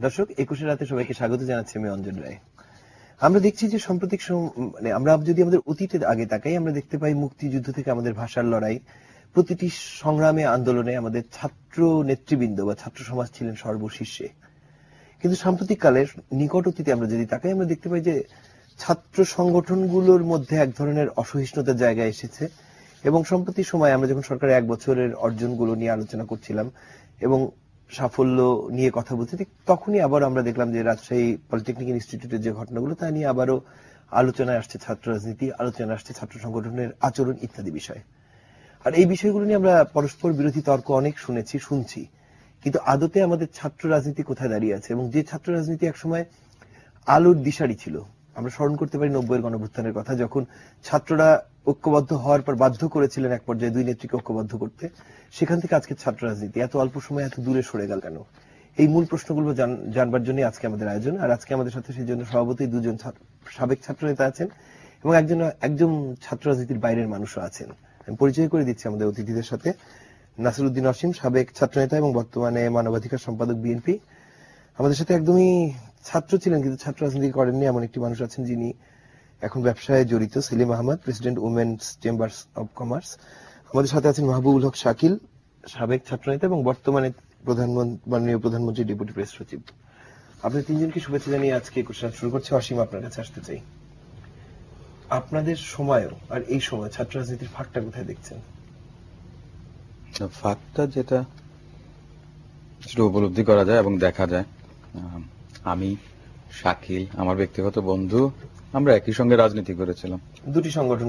দর্শক, 21 রাতে সবাইকে স্বাগত জানাচ্ছি আমি অঞ্জন রায়। আমরা দেখছি যে সাম্প্রতিক আমরা যদি আমাদের অতীতের আগে তাকাই, আমরা দেখতে পাই মুক্তিযুদ্ধ থেকে আমাদের ভাষার লড়াই, প্রতিটি সংগ্রামে আন্দোলনে আমাদের ছাত্র নেতৃবৃন্দ বা ছাত্র সমাজ ছিলেন সর্বশীর্ষে। কিন্তু সাম্প্রতিক কালের নিকট অতীতে আমরা যদি তাকাই, আমরা দেখতে পাই যে ছাত্র সংগঠনগুলোর মধ্যে এক ধরনের অসহিষ্ণুতার জায়গা এসেছে। এবং সম্প্রতি সময় আমরা যখন সরকারের 1 বছরের অর্জনগুলো নিয়ে আলোচনা করছিলাম এবং সাফল্য নিয়ে কথা বলছি, তখনই আবার আমরা দেখলাম যে রাজশাহী পলিটেকনিক ইনস্টিটিউটের যে ঘটনাগুলো তা নিয়ে আবারও আলোচনায় আসছে ছাত্র রাজনীতি, আলোচনায় আসছে ছাত্র সংগঠনের আচরণ ইত্যাদি বিষয়। আর এই বিষয়গুলো নিয়ে আমরা পরস্পর বিরোধী তর্ক অনেক শুনছি, কিন্তু আদতে আমাদের ছাত্র রাজনীতি কোথায় দাঁড়িয়ে আছে? এবং যে ছাত্র রাজনীতি একসময় আলোর দিশারি ছিল, আমরা স্মরণ করতে পারি 90-এর গণঅভ্যুত্থানের কথা, যখন ছাত্ররা ঐক্যবদ্ধ হওয়ার পর বাধ্য করেছিলেন এক পর্যায়ে দুই নেত্রীকে ঐক্যবদ্ধ করতে। সেখান থেকে আজকে ছাত্র রাজনীতি এত অল্প সময়ে এত দূরে সরে গেল কেন? এই মূল প্রশ্নগুলো জানবার জন্য আজকে আমাদের আয়োজন। আর আজকে আমাদের সাথে সেই জন্য স্বভাবতই দুজন সাবেক ছাত্র নেতা আছেন এবং একজন ছাত্র রাজনীতির বাইরের মানুষও আছেন। আমি পরিচয় করে দিচ্ছি আমাদের অতিথিদের সাথে। নাসিরউদ্দিন অসীম, সাবেক ছাত্র নেতা এবং বর্তমানে মানবাধিকার সম্পাদক, বিএনপি। আমাদের সাথে একদমই ছাত্র ছিলেন কিন্তু ছাত্র রাজনীতি করেননি এমন একটি মানুষ আছেন যিনি এখন ব্যবসায় জড়িত, Selim Ahmed, president women's chambers of commerce. আমাদের সাথে আছেন মাহবুবুল হক শাকিল, সাবেক ছাত্রনেতা এবং বর্তমানে মাননীয় প্রধানমন্ত্রী ডেপুটি প্রেস সচিব। আপনাদের তিনজনকে শুভেচ্ছা জানিয়ে আজকে কোশ্চেন শুরু করছি। অসীম, আপনার কাছে আসতে চাই। আপনাদের সময়ও আর এই সময় ছাত্র রাজনীতির ফাঁকটা কোথায় দেখছেন? ফাঁকটা যেটা উপলব্ধি করা যায় এবং দেখা যায়, আমি, শাকিল, আমার ব্যক্তিগত বন্ধু, আমরা একই সঙ্গে রাজনীতি করেছিলাম। দুটি সংগঠন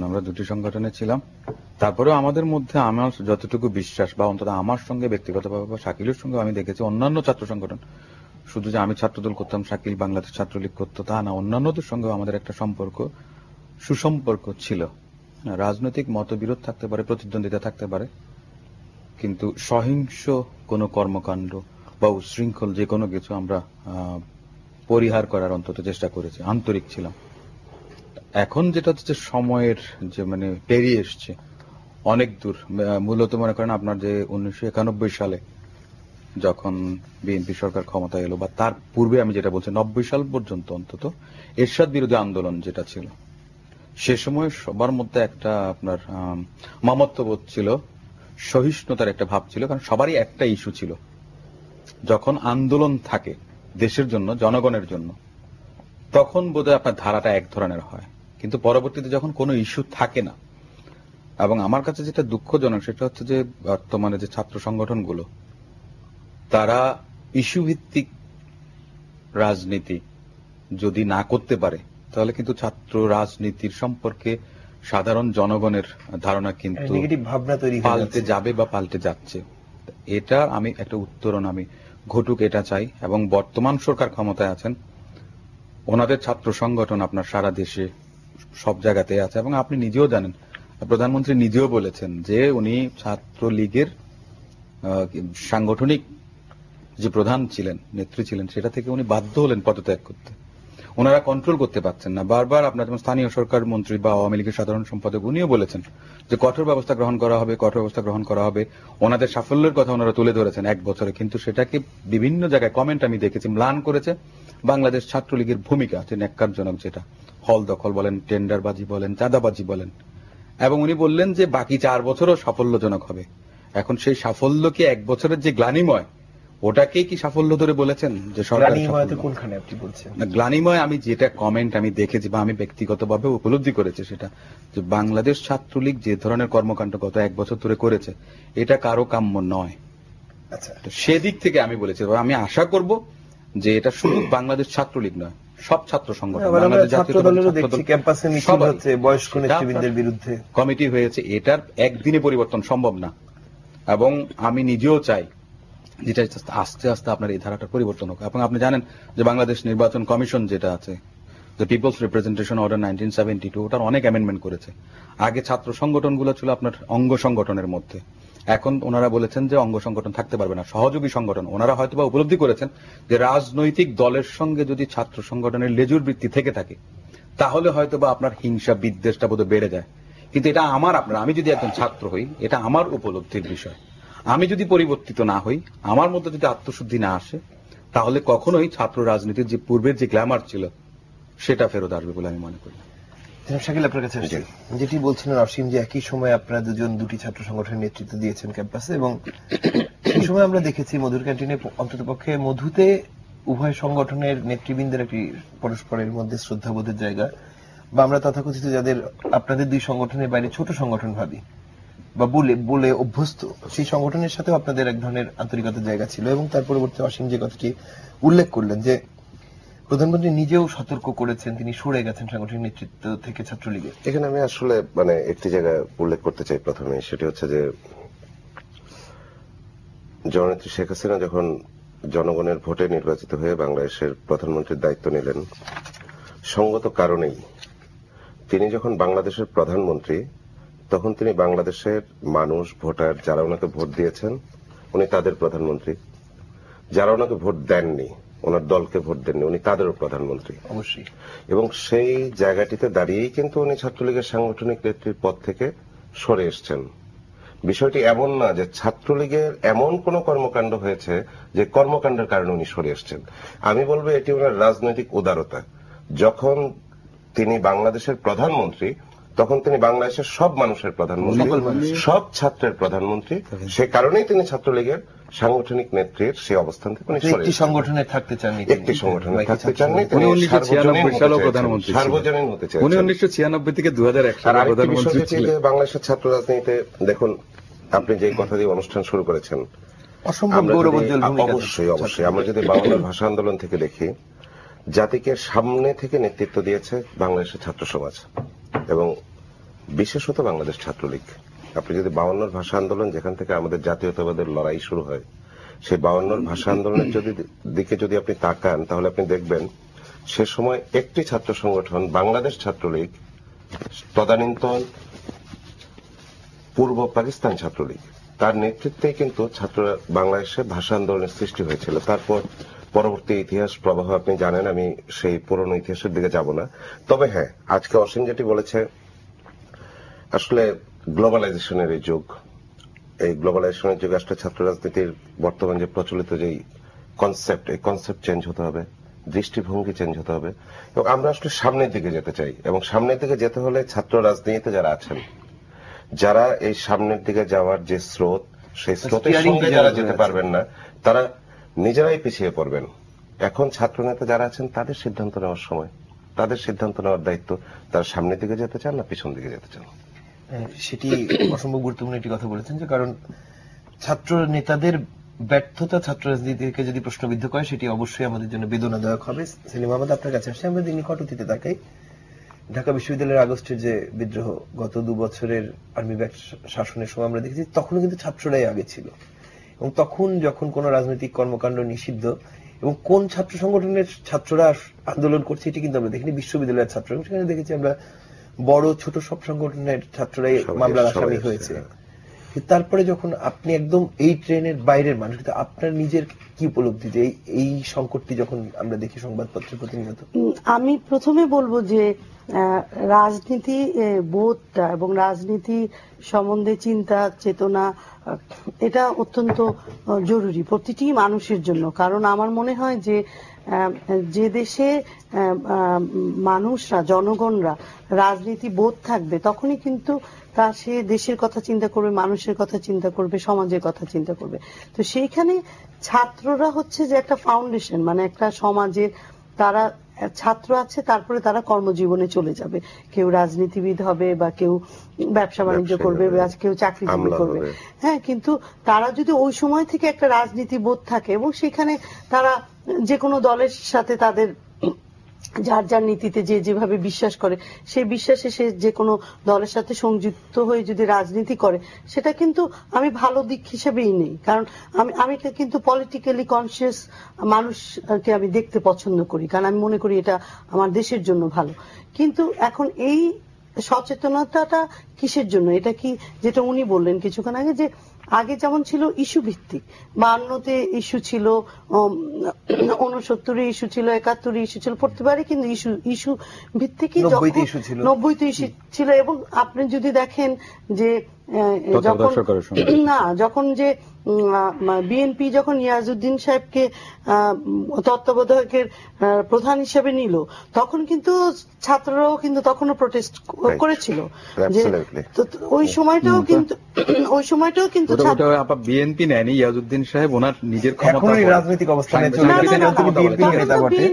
আমরা দুটি সংগঠনে ছিলাম। তারপরেও আমাদের মধ্যে আমার যতটুকু বিশ্বাস, বা অন্তত আমার সঙ্গে ব্যক্তিগতভাবে বা শাকিলের সঙ্গে আমি দেখেছি, অন্যান্য ছাত্র সংগঠন, শুধু যে আমি ছাত্রদল করতাম, শাকিল বাংলাদেশ ছাত্রলীগ করতো তা না, অন্যান্যদের সঙ্গে আমাদের একটা সুসম্পর্ক ছিল। রাজনৈতিক মতবিরোধ থাকতে পারে, প্রতিদ্বন্দ্বিতা থাকতে পারে, কিন্তু সহিংস কোনো কর্মকাণ্ড বা উশৃঙ্খল যে কোনো কিছু আমরা পরিহার করার অন্তত চেষ্টা করেছি, আন্তরিক ছিলাম। এখন যেটা হচ্ছে সময়ের যে পেরিয়ে এসছে অনেক দূর, মূলত মনে করেন আপনার যে 1991 সালে যখন বিএনপি সরকার ক্ষমতা এলো, বা তার পূর্বে আমি যেটা বলছি 90 সাল পর্যন্ত অন্তত এরশাদ বিরোধী আন্দোলন যেটা ছিল, সে সময় সবার মধ্যে একটা আপনার মামত্ববোধ ছিল, সহিষ্ণুতার একটা ভাব ছিল, কারণ সবারই একটা ইস্যু ছিল। যখন আন্দোলন থাকে দেশের জন্য, জনগণের জন্য, তখন বোধহয় আপনার ধারাটা এক ধরনের হয়, কিন্তু পরবর্তীতে যখন কোনো ইস্যু থাকে না, এবং আমার কাছে যেটা দুঃখজনক সেটা হচ্ছে যে বর্তমানে যে ছাত্র সংগঠনগুলো, তারা ইস্যু ভিত্তিক রাজনীতি যদি না করতে পারে, তাহলে কিন্তু ছাত্র রাজনীতির সম্পর্কে সাধারণ জনগণের ধারণা কিন্তু পাল্টে যাবে বা পাল্টে যাচ্ছে। এটা আমি একটা উত্তরণ আমি ঘটুক এটা চাই। এবং বর্তমান সরকার ক্ষমতায় আছেন, ওনাদের ছাত্র সংগঠন আপনার সারা দেশে সব জায়গাতে আছে, এবং আপনি নিজেও জানেন, প্রধানমন্ত্রী নিজেও বলেছেন যে উনি ছাত্রলীগের সাংগঠনিক যে প্রধান ছিলেন, নেত্রী ছিলেন, সেটা থেকে উনি বাধ্য হলেন পদত্যাগ করতে। ওনারা কন্ট্রোল করতে পারছেন না। বারবার আপনার যেমন স্থানীয় সরকার মন্ত্রী বা আওয়ামী লীগের সাধারণ সম্পাদক, উনিও বলেছেন যে কঠোর ব্যবস্থা গ্রহণ করা হবে। ওনাদের সাফল্যের কথা ওনারা তুলে ধরেছেন 1 বছরে, কিন্তু সেটাকে বিভিন্ন জায়গায় কমেন্ট আমি দেখেছি ম্লান করেছে বাংলাদেশ ছাত্রলীগের ভূমিকা, যে ন্যাক্কারজনক, যেটা হল দখল বলেন, টেন্ডারবাজি বলেন, চাঁদাবাজি বলেন। এবং উনি বললেন যে বাকি 4 বছরও সাফল্যজনক হবে। এখন সেই সাফল্য কি 1 বছরের যে গ্লানিময়, ওটাকেই কি সাফল্য ধরে বলেছেন? যে গ্লানিময়, আমি যেটা কমেন্ট আমি দেখেছি বা আমি ব্যক্তিগতভাবে উপলব্ধি করেছি, সেটা যে বাংলাদেশ ছাত্রলীগ যে ধরনের কর্মকাণ্ড গত 1 বছর ধরে করেছে, এটা কারো কাম্য নয়। তো সেদিক থেকে আমি বলেছি, আমি আশা করব যে এটা শুধু বাংলাদেশ ছাত্রলীগ নয়, সব ছাত্র সংগঠন, কমিটি হয়েছে, এটার একদিনে পরিবর্তন সম্ভব না। এবং আমি নিজেও চাই যেটা আস্তে আস্তে আপনার এই ধারাটার পরিবর্তন হোক। এবং আপনি জানেন যে বাংলাদেশ নির্বাচন কমিশন যেটা আছে, যে পিপলস রিপ্রেজেন্টেশন অর্ডার 1972, ওটার অনেক অ্যামেন্ডমেন্ট করেছে। আগে ছাত্র সংগঠনগুলো ছিল আপনার অঙ্গ সংগঠনের মধ্যে, এখন ওনারা বলেছেন যে অঙ্গ সংগঠন থাকতে পারবে না, সহযোগী সংগঠন। ওনারা হয়তোবা উপলব্ধি করেছেন যে রাজনৈতিক দলের সঙ্গে যদি ছাত্র সংগঠনের লেজুর বৃত্তি থেকে থাকে, তাহলে হয়তোবা আপনার হিংসা বিদ্বেষটা বোধহয় বেড়ে যায়। কিন্তু এটা আমি যদি একজন ছাত্র হই, এটা আমার উপলব্ধির বিষয়। আমি যদি পরিবর্তিত না হই, আমার মধ্যে যদি আত্মশুদ্ধি না আসে, তাহলে কখনোই ছাত্র রাজনীতির যে পূর্বের যে গ্ল্যামার ছিল সেটা ফেরত আসবে বলে আমি মনে করি। শাকিল, আপনার কাছে আসছি। যেটি বলছিলেন অসীম, যে একই সময় আপনারা দুজন দুটি ছাত্র সংগঠনের নেতৃত্ব দিয়েছেন ক্যাম্পাসে, এবং সেই সময় আমরা দেখেছি মধুর ক্যান্টিনে অন্ততপক্ষে মধুতে উভয় সংগঠনের নেতৃবৃন্দের একটি পরস্পরের মধ্যে শ্রদ্ধাবোধের জায়গা, বা আমরা তথাকথিত যাদের আপনাদের দুই সংগঠনের বাইরে ছোট সংগঠন ভাবি বা বলে অভ্যস্ত, সেই সংগঠনের সাথেও আপনাদের এক ধরনের আন্তরিকতার জায়গা ছিল। এবং তার পরবর্তী অসীম যে কথাটি উল্লেখ করলেন, যে প্রধানমন্ত্রী নিজেও সতর্ক করেছেন, তিনি সরে গেছেন সাংগঠনিক নেতৃত্ব থেকে ছাত্রলীগের। এখানে আমি আসলে একটি জায়গা উল্লেখ করতে চাই প্রথমে, সেটি হচ্ছে যে জননেত্রী শেখ হাসিনা যখন জনগণের ভোটে নির্বাচিত হয়ে বাংলাদেশের প্রধানমন্ত্রীর দায়িত্ব নিলেন, সঙ্গত কারণেই তিনি যখন বাংলাদেশের প্রধানমন্ত্রী, তখন তিনি বাংলাদেশের মানুষ, ভোটার, যারা ওনাকে ভোট দিয়েছেন উনি তাদের প্রধানমন্ত্রী, যারা ওনাকে ভোট দেননি, ওনার দলকে ভোট দেননি, উনি তাদেরও প্রধানমন্ত্রী অবশ্যই। এবং সেই জায়গাটিতে দাঁড়িয়েই কিন্তু উনি ছাত্রলীগের সাংগঠনিক নেত্রীর পদ থেকে সরে এসছেন। বিষয়টি এমন না যে ছাত্রলীগের এমন কোন কর্মকাণ্ড হয়েছে যে কর্মকাণ্ডের কারণে উনি সরে এসছেন। আমি বলবো এটি ওনার রাজনৈতিক উদারতা। যখন তিনি বাংলাদেশের প্রধানমন্ত্রী, তখন তিনি বাংলাদেশের সব মানুষের প্রধানমন্ত্রী, সব ছাত্রের প্রধানমন্ত্রী। সে কারণেই তিনি ছাত্রলীগের সাংগঠনিক নেত্রীর সেই অবস্থান থেকে উনি একটি সংগঠনে থাকতে চাননি, একটি সংগঠনে থাকতে চাননি, তিনি 1996 সালেও প্রধানমন্ত্রী, সার্বজনীন হতে চাইছেন। উনি 1996 থেকে 2001 সালে প্রধানমন্ত্রী ছিলেন। বাংলাদেশের ছাত্র রাজনীতিতে দেখুন, আপনি যে কথা দিয়ে অনুষ্ঠান শুরু করেছেন, অসম্ভব গৌরবোজ্জ্বল ভূমিকা। অবশ্যই অবশ্যই আমরা যদি 52 ভাষা আন্দোলন থেকে দেখি, জাতিকে সামনে থেকে নেতৃত্ব দিয়েছে বাংলাদেশের ছাত্র সমাজ এবং বিশেষত বাংলাদেশ ছাত্রলীগ। আপনি যদি 52 ভাষা আন্দোলন, যেখান থেকে আমাদের জাতীয়তাবাদের লড়াই শুরু হয়, সেই 52 ভাষা আন্দোলনের দিকে যদি আপনি তাকান, তাহলে আপনি দেখবেন সে সময় একটি ছাত্র সংগঠন, বাংলাদেশ ছাত্রলীগ, তদানীন্তন পূর্ব পাকিস্তান ছাত্রলীগ, তার নেতৃত্বেই কিন্তু ছাত্ররা বাংলাদেশে ভাষা আন্দোলনের সৃষ্টি হয়েছিল। তারপর পরবর্তী ইতিহাস প্রবাহ আপনি জানেন, আমি সেই পুরনো ইতিহাসের দিকে যাব না। তবে হ্যাঁ, আজকে অসীম যেটি বলেছে, আসলে গ্লোবালাইজেশনের এই যুগ, এই গ্লোবালাইজেশনের যুগে আসলে ছাত্র রাজনীতির বর্তমান যে প্রচলিত যেই কনসেপ্ট, এই কনসেপ্ট চেঞ্জ হতে হবে, দৃষ্টিভঙ্গি চেঞ্জ হতে হবে, এবং আমরা আসলে সামনের দিকে যেতে চাই। এবং সামনের দিকে যেতে হলে ছাত্র রাজনীতিতে যারা আছেন, যারা এই সামনের দিকে যাওয়ার যে স্রোত, সেই স্রোতের সঙ্গে যারা যেতে পারবেন না, তারা নিজেরাই পিছিয়ে পড়বেন। এখন ছাত্র নেতা যারা আছেন, তাদের সিদ্ধান্ত নেওয়ার সময়, তাদের সিদ্ধান্ত নেওয়ার দায়িত্ব। তারা সামনের দিকে যেতে চান না পিছন দিকে যেতে চান, সেটি অসম্ভব গুরুত্বপূর্ণ একটি কথা বলেছেন, যে কারণ ছাত্র নেতাদের ব্যর্থতা ছাত্র রাজনীতিকে যদি প্রশ্নবিদ্ধ করে, সেটি অবশ্যই আমাদের জন্য বেদনাদায়ক হবে। সেলিম আহমদ, আপনার কাছে আসছে। আমরা নিকট অতীতে তাকাই, ঢাকা বিশ্ববিদ্যালয়ের আগস্টের যে বিদ্রোহ, গত 2 বছরের আর্মি ব্যাক শাসনের সময় আমরা দেখেছি, তখনও কিন্তু ছাত্ররাই আগে ছিল। এবং তখন যখন কোন রাজনৈতিক কর্মকাণ্ড নিষিদ্ধ এবং কোন ছাত্র সংগঠনের ছাত্ররা আন্দোলন করছে, এটি কিন্তু আমরা দেখিনি। বিশ্ববিদ্যালয়ের ছাত্র, সেখানে দেখেছি আমরা বড় ছোট সব সংগঠনের ছাত্ররাই মামলার আসামি হয়েছে। তারপরে যখন আপনি একদম এই ট্রেনের বাইরের মানুষ, আপনার নিজের কি উপলব্ধি যে এই সংকটটি যখন আমরা দেখি সংবাদপত্রে প্রতিনিয়ত? আমি প্রথমে বলবো যে রাজনীতি বোধটা এবং রাজনীতি সম্বন্ধে চিন্তা চেতনা, এটা অত্যন্ত জরুরি প্রতিটি মানুষের জন্য। কারণ আমার মনে হয় যে দেশে মানুষরা, জনগণরা রাজনীতি বোধ থাকবে, তখনই কিন্তু সে দেশের কথা চিন্তা করবে, মানুষের কথা চিন্তা করবে, সমাজের কথা চিন্তা করবে। তো সেইখানে ছাত্ররা হচ্ছে যে একটা ফাউন্ডেশন, মানে একটা সমাজের, তারা ছাত্র আছে, তারপরে তারা কর্মজীবনে চলে যাবে। কেউ রাজনীতিবিদ হবে, বা কেউ ব্যবসা বাণিজ্য করবে, বা কেউ চাকরিজীবী করবে। হ্যাঁ, কিন্তু তারা যদি ওই সময় থেকে একটা রাজনীতি বোধ থাকে এবং সেখানে তারা যে কোনো দলের সাথে তাদের যার যার নীতিতে যে যেভাবে বিশ্বাস করে, সেই বিশ্বাসে সে যে কোনো দলের সাথে সংযুক্ত হয়ে যদি রাজনীতি করে, সেটা কিন্তু আমি ভালো দিক হিসেবেই নেই। কারণ আমি কিন্তু পলিটিক্যালি কনসিয়াস মানুষকে আমি দেখতে পছন্দ করি, কারণ আমি মনে করি এটা আমার দেশের জন্য ভালো। কিন্তু এখন এই সচেতনতাটা কিসের জন্য? এটা কি যেটা উনি বললেন কিছুক্ষণ আগে, যে আগে যেমন ছিল ইস্যু ভিত্তিক, 52তে ইস্যু ছিল, 69 ইস্যু ছিল, 71 ইস্যু ছিল, প্রতিবারই কিন্তু ইস্যু ভিত্তিকই, 90তে ইস্যু ছিল, এবং আপনি যদি দেখেন যে তত্ত্বাবধায়ক সরকারের সময়। না, যখন যে বিএনপি যখন নিয়াজউদ্দিন সাহেবকে তত্ত্বাবধায়কের প্রধান হিসেবে নিল, তখন কিন্তু ছাত্ররাও কিন্তু তখনও প্রোটেস্ট করেছিল যে ওই সময়টাও কিন্তু বিএনপি নেয়নি, ইয়াজউদ্দিন সাহেব ওনার নিজের এখন এই রাজনৈতিক অবস্থানে চলে না, গেছে, যখন তিনি বিএনপি নেতা বটে।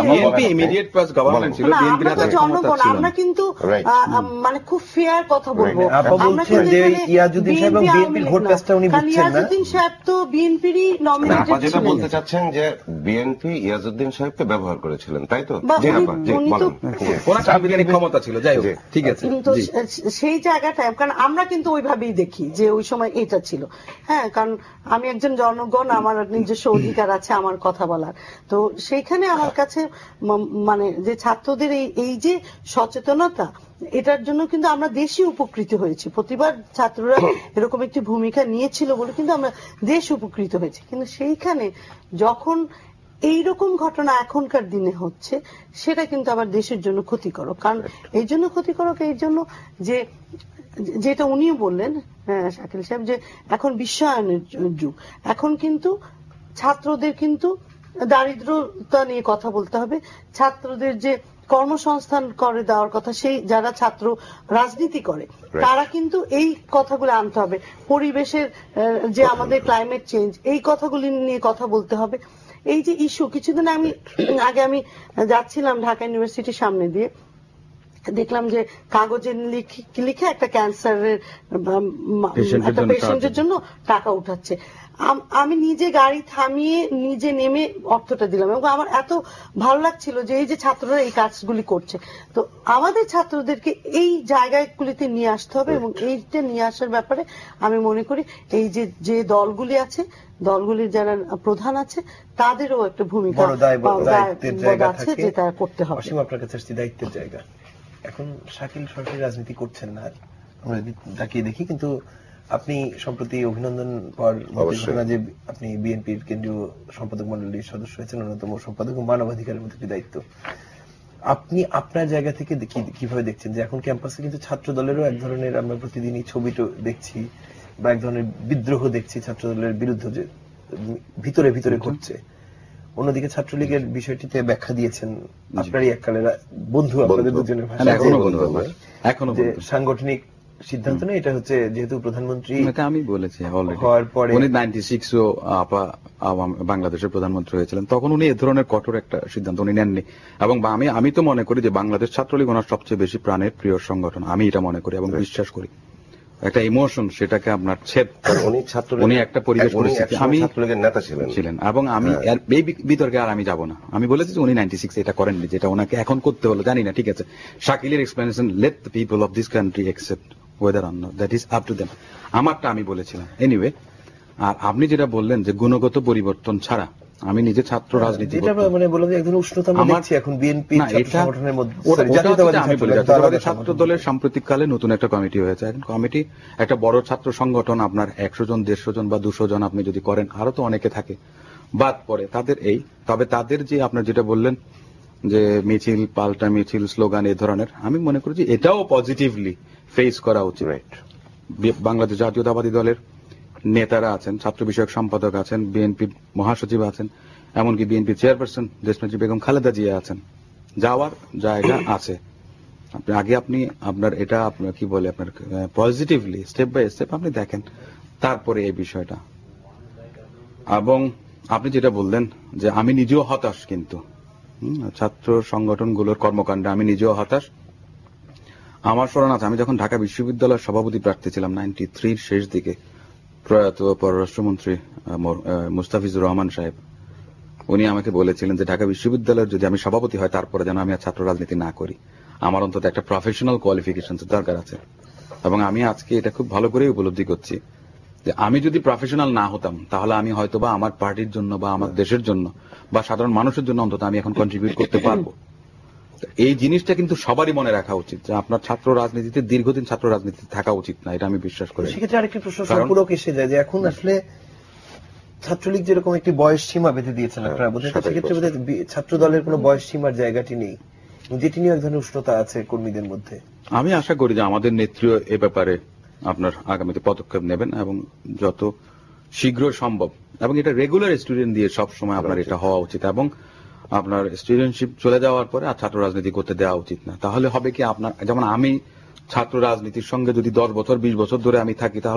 বিএনপি ইমিডিয়েট প্লাস গভর্নমেন্ট ছিল, বিএনপির হাতে ক্ষমতা ছিল। আমরা কিন্তু মানে খুব ফেয়ার কথা বলবো। আপা বলছেন যে ইয়াজউদ্দিন সাহেব এবং বিএনপির ভোট প্যাচটা উনি বুঝছেন না। ইয়াজউদ্দিন সাহেব তো বিএনপিরই নমিনেটেড আপা যেটা ছিলেন। বলতে চাচ্ছেন যে বিএনপি ইয়াজউদ্দিন সাহেবকে ব্যবহার করেছিলেন, তাই তো? বা জি আপা, জি উনি তো বলেন। ওনার সাংবিধানিক ক্ষমতা ছিল, যাই হোক, ঠিক আছে। কিন্তু সেই জায়গাটায়, কারণ আমরা কিন্তু ওইভাবেই দেখি যে ওই সময় এটা ছিল। হ্যাঁ, কারণ আমি একজন জনগণ, আমার নিজস্ব অধিকার আছে আমার কথা বলার। তো সেইখানে আমার কাছে মানে যে ছাত্রদের এই যে সচেতনতা, এটার জন্য কিন্তু আমরা দেশই উপকৃত হয়েছি। প্রতিবার ছাত্ররা এরকম একটি ভূমিকা নিয়েছিল বলে কিন্তু আমরা দেশ উপকৃত হয়েছি। কিন্তু সেইখানে যখন এইরকম ঘটনা এখনকার দিনে হচ্ছে, সেটা কিন্তু আবার দেশের জন্য ক্ষতিকারক। কারণ এই জন্য ক্ষতিকারক, এই জন্য যে যেটা উনিও বললেন শাকিল সাহেব, যে এখন বিশ্বায়নের যুগ। এখন কিন্তু ছাত্রদের কিন্তু দারিদ্রতা নিয়ে কথা বলতে হবে, ছাত্রদের যে কর্মসংস্থান করে দেওয়ার কথা, সেই যারা ছাত্র রাজনীতি করে তারা কিন্তু এই কথাগুলো আনতে হবে। পরিবেশের যে আমাদের ক্লাইমেট চেঞ্জ, এই কথাগুলি নিয়ে কথা বলতে হবে। এই যে ইস্যু, কিছুদিন আগে আমি যাচ্ছিলাম ঢাকা ইউনিভার্সিটির সামনে দিয়ে, দেখলাম যে কাগজে লিখে একটা ক্যান্সারের একটা পেশেন্টের জন্য টাকা উঠাচ্ছে। আমি নিজে গাড়ি থামিয়ে নিজে নেমে অর্থটা দিলাম, এবং আমার এত ভালো লাগছিল যে এই যে ছাত্ররা এই কাজগুলি করছে। তো আমাদের ছাত্রদেরকে এই জায়গাগুলিতে নিয়ে আসতে হবে, এবং এইটা নিয়ে আসার ব্যাপারে আমি মনে করি এই যে দলগুলি আছে, দলগুলির যারা প্রধান আছে, তাদেরও একটা ভূমিকা আছে যেটা করতে হবে। অসীম, আপনার কাছে আসছি দায়িত্বের জায়গা। এখন শাকিল সরাসরি রাজনীতি করছেন না, আমরা তাকিয়ে দেখি, কিন্তু আপনি সম্প্রতি অভিনন্দন পাওয়ার ঘটনা যে আপনি বিএনপির কেন্দ্রীয় সম্পাদক মন্ডলীর সদস্য হয়েছেন, অন্যতম সম্পাদক ও মানবাধিকারের মধ্যে একটি দায়িত্ব। আপনি আপনার জায়গা থেকে কিভাবে দেখছেন যে এখন ক্যাম্পাসে কিন্তু ছাত্র দলেরও এক ধরনের, আমরা প্রতিদিনই ছবিটা দেখছি বা এক ধরনের বিদ্রোহ দেখছি ছাত্র দলের বিরুদ্ধে, যে ভিতরে ভিতরে ঘটছে। অন্যদিকে ছাত্রলীগের বিষয়টিতে ব্যাখ্যা দিয়েছেন আপনারই এককালের বন্ধু, আপনাদের দুজনের ভাষায়, এখনো সাংগঠনিক সিদ্ধান্ত নেই, এটা হচ্ছে যেহেতু প্রধানমন্ত্রী আমি বলেছি হওয়ার পরে, উনি 96ও বাংলাদেশের প্রধানমন্ত্রী হয়েছিলেন, তখন উনি এ ধরনের কঠোর একটা সিদ্ধান্ত উনি নেননি। এবং আমি তো মনে করি যে বাংলাদেশ ছাত্রলীগ ওনার সবচেয়ে বেশি প্রাণের প্রিয় সংগঠন, আমি এটা মনে করি এবং বিশ্বাস করি। একটা ইমোশন, সেটাকে আপনার ছেদ, উনি একটা পরিবেশ পরিস্থিতি, আমি ছাত্রলীগের নেতা ছিলেন, এবং আমি এই বিতর্কে আর আমি যাব না। আমি বলেছি যে উনি 96 এটা করেননি, যেটা ওনাকে এখন করতে হলো জানি না, ঠিক আছে। শাকিলের explanation, let the people of this country accept whether or not that is up to them, আমারটা আমি বলেছিলাম। এনিওয়ে, আর আপনি যেটা বললেন যে গুণগত পরিবর্তন ছাড়া, আমি নিজে ছাত্র রাজনীতি ছাত্র দলের সাম্প্রতিককালে নতুন একটা কমিটি হয়েছে। কমিটি একটা বড় ছাত্র সংগঠন, আপনার 100 জন 150 জন বা 200 জন আপনি যদি করেন, আরো তো অনেকে থাকে বাদ পড়ে তাদের তবে তাদের যে আপনার যেটা বললেন যে মিছিল, পাল্টা মিছিল, স্লোগান, এই ধরনের, আমি মনে করি যে এটাও পজিটিভলি ফেস করা উচিত। বাংলাদেশ জাতীয়তাবাদী দলের নেতারা আছেন, ছাত্র বিষয়ক সম্পাদক আছেন, বিএনপির মহাসচিব আছেন, এমনকি বিএনপি চেয়ারপারসন দেশনেত্রী বেগম খালেদা জিয়া আছেন, যাওয়ার জায়গা আছে। আপনি আপনার এটা আপনার কি বলে, আপনার পজিটিভলি স্টেপ বাই স্টেপ আপনি দেখেন, তারপরে এই বিষয়টা। এবং আপনি যেটা বললেন যে আমি নিজেও হতাশ, কিন্তু ছাত্র সংগঠনগুলোর কর্মকাণ্ডে আমি নিজেও হতাশ। আমার স্মরণ আছে, আমি যখন ঢাকা বিশ্ববিদ্যালয়ের সভাপতি প্রার্থী ছিলাম 93 শেষ দিকে, প্রয়াত পররাষ্ট্রমন্ত্রী মুস্তাফিজুর রহমান সাহেব, উনি আমাকে বলেছিলেন যে ঢাকা বিশ্ববিদ্যালয়ের যদি আমি সভাপতি হয়, তারপরে যেন আমি আর ছাত্র রাজনীতি না করি, আমার অন্তত একটা প্রফেশনাল কোয়ালিফিকেশন দরকার আছে। এবং আমি আজকে এটা খুব ভালো করে উপলব্ধি করছি যে আমি যদি প্রফেশনাল না হতাম, তাহলে আমি হয়তো বা আমার পার্টির জন্য বা আমার দেশের জন্য বা সাধারণ মানুষের জন্য অন্তত আমি এখন কন্ট্রিবিউট করতে পারবো। এই জিনিসটা কিন্তু সবারই মনে রাখা উচিত যে আপনার ছাত্র রাজনীতিতে, দীর্ঘদিন ছাত্র রাজনীতিতে থাকা উচিত না, এটা আমি বিশ্বাস করি। সেক্ষেত্রে আরেকটি প্রশ্ন সম্পূরক এসে যায় যে এখন আসলে ছাত্রলীগ যেরকম একটি বয়স সীমা বেঁধে দিয়েছেন আপনারা, বোধহয় সেক্ষেত্রে বোধহয় ছাত্র দলের কোনো বয়স সীমার জায়গাটি নেই। যেটি নিয়ে এক ধরনের উষ্ণতা আছে কর্মীদের মধ্যে। আমি আশা করি যে আমাদের নেত্রীও এ ব্যাপারে আপনার আগামীতে পদক্ষেপ নেবেন এবং যত শীঘ্র সম্ভব, এবং এটা রেগুলার স্টুডেন্ট দিয়ে সব সময় আপনার এটা হওয়া উচিত, এবং আপনার স্টুডেন্টশিপ চলে যাওয়ার পরে আর ছাত্র রাজনীতি করতে দেওয়া উচিত না। তাহলে হবে কি, আপনার যেমন আমি ছাত্র রাজনীতির সঙ্গে যদি 10 বছর 20 বছর ধরে আমি থাকি, তাহলে